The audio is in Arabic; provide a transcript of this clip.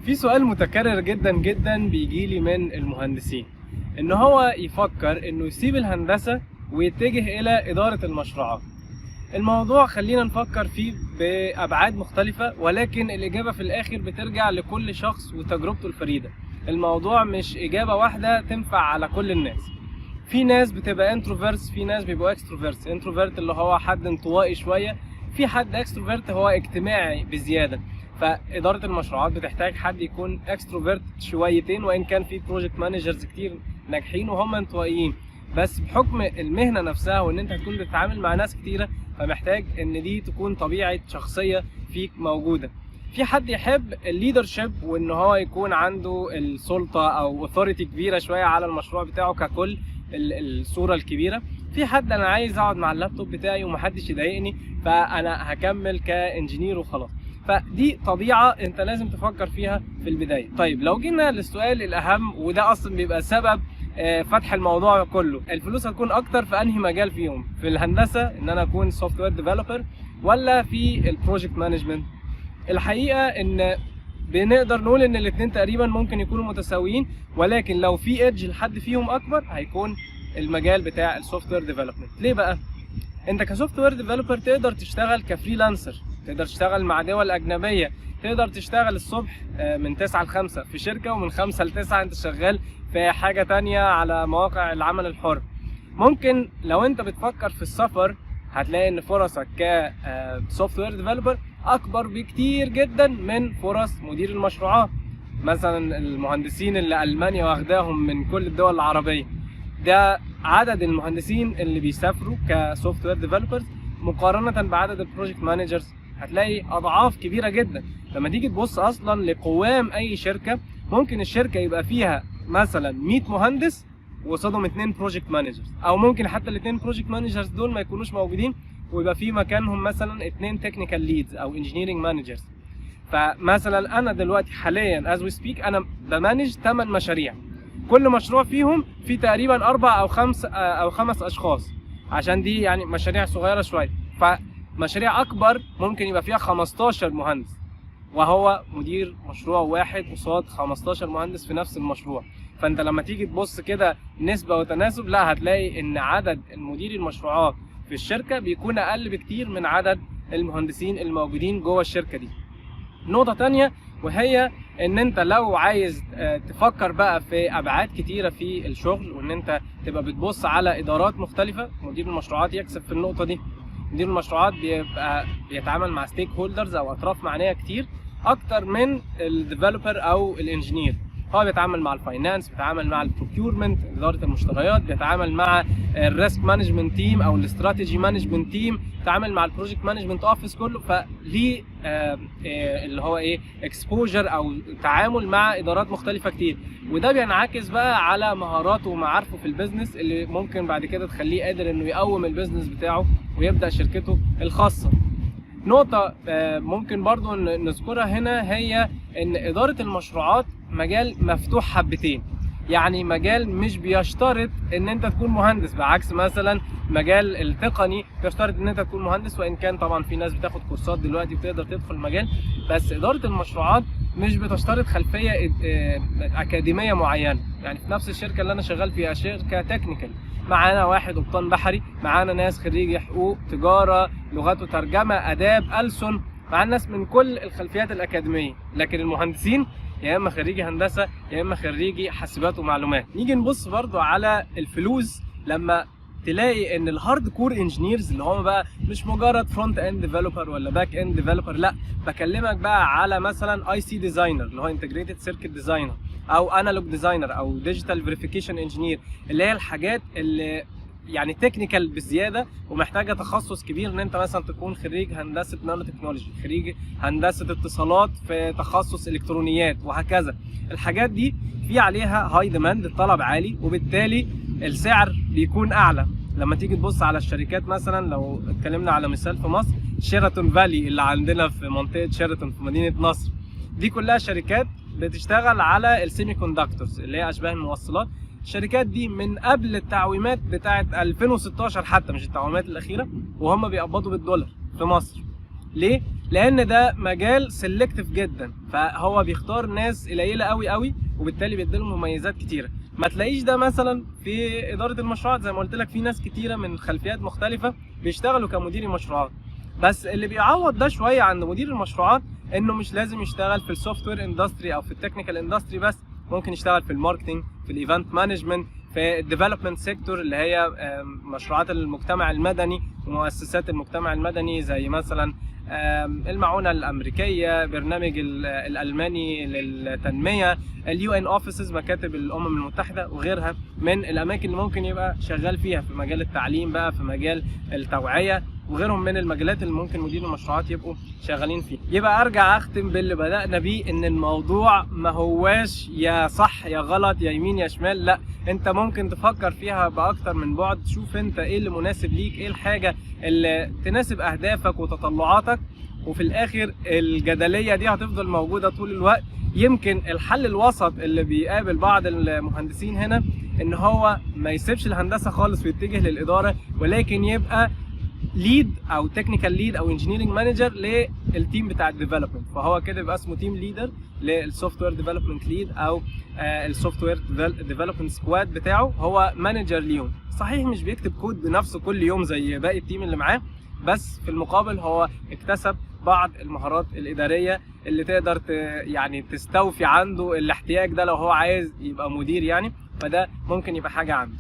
في سؤال متكرر جدا جدا بيجيلي من المهندسين، ان هو يفكر انه يسيب الهندسة ويتجه الى ادارة المشروعات. الموضوع خلينا نفكر فيه بابعاد مختلفة، ولكن الاجابة في الاخر بترجع لكل شخص وتجربته الفريدة. الموضوع مش اجابة واحدة تنفع على كل الناس. في ناس بتبقى انتروفيرتس، في ناس بيبقوا اكستروفيرتس. انتروفيرت اللي هو حد انطوائي شوية، في حد اكستروفيرت هو اجتماعي بزيادة. فإدارة المشروعات بتحتاج حد يكون اكستروفيرت شويتين، وإن كان في بروجكت مانجرز كتير ناجحين وهم انطوائيين، بس بحكم المهنة نفسها وإن أنت هتكون بتتعامل مع ناس كتيرة، فمحتاج إن دي تكون طبيعة شخصية فيك موجودة. في حد يحب الليدرشيب وإن هو يكون عنده السلطة أو authority كبيرة شوية على المشروع بتاعه ككل، الصورة الكبيرة. في حد أنا عايز أقعد مع اللابتوب بتاعي ومحدش يضايقني، فأنا هكمل كإنجينير وخلاص. فدي طبيعة انت لازم تفكر فيها في البداية. طيب لو جينا للسؤال الاهم، وده اصلا بيبقى سبب فتح الموضوع كله، الفلوس هتكون اكتر في انهي مجال فيهم؟ في الهندسة ان انا اكون سوفت وير ديفلوبر، ولا في البروجكت مانجمنت؟ الحقيقة ان بنقدر نقول ان الاثنين تقريبا ممكن يكونوا متساويين، ولكن لو في ايدج لحد فيهم اكبر هيكون المجال بتاع السوفت وير ديفلوبمنت. ليه بقى؟ انت كسوفت وير ديفلوبر تقدر تشتغل كفريلانسر، تقدر تشتغل مع دول اجنبيه، تقدر تشتغل الصبح من 9 ل 5 في شركه، ومن 5 ل 9 انت شغال في حاجه تانية على مواقع العمل الحر. ممكن لو انت بتفكر في السفر هتلاقي ان فرصك كسوفت وير ديفلوبر اكبر بكتير جدا من فرص مدير المشروعات. مثلا المهندسين اللي المانيا واخداهم من كل الدول العربيه، ده عدد المهندسين اللي بيسافروا كسوفت وير ديفلوبرز مقارنه بعدد البروجكت مانجرز هتلاقي اضعاف كبيره جدا. لما تيجي تبص اصلا لقوام اي شركه، ممكن الشركه يبقى فيها مثلا 100 مهندس وقصادهم 2 بروجكت مانجرز، او ممكن حتى الاثنين بروجكت مانجرز دول ما يكونوش موجودين ويبقى في مكانهم مثلا 2 تكنيكال ليدز او انجينيرنج مانجرز. فمثلا انا دلوقتي حاليا از وي سبيك انا بمانج 8 مشاريع، كل مشروع فيهم في تقريبا 4 أو 5 اشخاص، عشان دي يعني مشاريع صغيره شويه. فمشاريع اكبر ممكن يبقى فيها 15 مهندس، وهو مدير مشروع واحد قصاد 15 مهندس في نفس المشروع. فانت لما تيجي تبص كده نسبه وتناسب، لا هتلاقي ان عدد المدير المشروعات في الشركه بيكون اقل بكتير من عدد المهندسين الموجودين جوه الشركه دي. نقطه تانية وهي ان انت لو عايز تفكر بقى في ابعاد كتيره في الشغل، وان انت تبقى بتبص على ادارات مختلفه، مدير المشروعات يكسب في النقطه دي. مدير المشروعات بيبقى بيتعامل مع ستيك هولدرز او اطراف معنيه كتير اكتر من الديفلوبر او الانجينير. هو بيتعامل مع الفاينانس، بيتعامل مع البروكيورمنت اداره المشتريات، بيتعامل مع الريسك مانجمنت تيم او الاستراتيجي مانجمنت تيم، بيتعامل مع البروجكت مانجمنت اوفيس كله. فليه اللي هو ايه اكسبوجر او تعامل مع ادارات مختلفه كتير، وده بينعكس بقى على مهاراته ومعارفه في البيزنس اللي ممكن بعد كده تخليه قادر انه يقوم البيزنس بتاعه ويبدا شركته الخاصه. نقطة ممكن برضو نذكرها هنا هي ان ادارة المشروعات مجال مفتوح حبتين، يعني مجال مش بيشترط ان انت تكون مهندس، بعكس مثلا مجال التقني بيشترط ان انت تكون مهندس، وان كان طبعا في ناس بتاخد كورسات دلوقتي بتقدر تدخل المجال. بس ادارة المشروعات مش بتشترط خلفية اكاديمية معينة. يعني في نفس الشركة اللي انا شغال فيها شركة تكنيكال، معانا واحد قبطان بحري، معانا ناس خريجي حقوق، تجارة، لغات وترجمة، آداب، ألسن، معانا ناس من كل الخلفيات الأكاديمية. لكن المهندسين يا إما خريجي هندسة يا إما خريجي حاسبات ومعلومات. نيجي نبص برضو على الفلوس، لما تلاقي ان الهارد كور انجينيرز اللي هم بقى مش مجرد فرونت اند ديفلوبر ولا باك اند ديفلوبر، لا بكلمك بقى على مثلا اي سي ديزاينر اللي هو انتجريتد سيركت ديزاينر، او انالوج ديزاينر، او ديجيتال فيريفيكيشن انجينير، اللي هي الحاجات اللي يعني تكنيكال بزياده ومحتاجه تخصص كبير. ان انت مثلا تكون خريج هندسه نانو تكنولوجي، خريج هندسه اتصالات في تخصص الكترونيات، وهكذا. الحاجات دي في عليها هاي ديماند، الطلب عالي، وبالتالي السعر بيكون اعلى. لما تيجي تبص على الشركات، مثلا لو اتكلمنا على مثال في مصر، شيراتون فالي اللي عندنا في منطقه شيراتون في مدينه نصر، دي كلها شركات بتشتغل على السيمي كوندكتورز اللي هي اشباه الموصلات. الشركات دي من قبل التعويمات بتاعه 2016 حتى، مش التعويمات الاخيره، وهم بيقبضوا بالدولار في مصر. ليه؟ لان ده مجال سيلكتيف جدا، فهو بيختار ناس قليله قوي قوي، وبالتالي بيديلهم مميزات كتيره. ما تلاقيش ده مثلا في اداره المشروعات. زي ما قلت لك في ناس كتيره من خلفيات مختلفه بيشتغلوا كمدير مشروعات، بس اللي بيعوض ده شويه عند مدير المشروعات انه مش لازم يشتغل في السوفت وير اندستري او في التكنيكال اندستري بس، ممكن يشتغل في الماركتنج، في الايفنت مانجمنت، في الديفلوبمنت سيكتور اللي هي مشروعات المجتمع المدني ومؤسسات المجتمع المدني، زي مثلا المعونة الأمريكية، برنامج الألماني للتنمية، اليو ان اوفيسز، مكاتب الأمم المتحدة، وغيرها من الأماكن اللي ممكن يبقى شغال فيها في مجال التعليم بقى، في مجال التوعية، وغيرهم من المجالات اللي ممكن مدير المشروعات يبقوا شغالين فيها. يبقى ارجع اختم باللي بدأنا بيه، ان الموضوع ما هواش يا صح يا غلط، يا يمين يا شمال، لا، انت ممكن تفكر فيها باكتر من بعد، تشوف انت ايه اللي مناسب ليك، ايه الحاجة اللي تناسب اهدافك وتطلعاتك، وفي الاخر الجدلية دي هتفضل موجودة طول الوقت. يمكن الحل الوسط اللي بيقابل بعض المهندسين هنا ان هو ما يسيبش الهندسة خالص ويتجه للإدارة، ولكن يبقى ليد او تكنيكال ليد او انجينيرنج مانجر للتيم بتاع الديفلوبمنت، فهو كده يبقى اسمه تيم ليدر للسوفت وير ديفلوبمنت ليد، او السوفت وير ديفلوبمنت سكواد بتاعه، هو مانجر ليهم. صحيح مش بيكتب كود بنفسه كل يوم زي باقي التيم اللي معاه، بس في المقابل هو اكتسب بعض المهارات الاداريه اللي تقدر يعني تستوفي عنده الاحتياج ده لو هو عايز يبقى مدير يعني، فده ممكن يبقى حاجه عنده.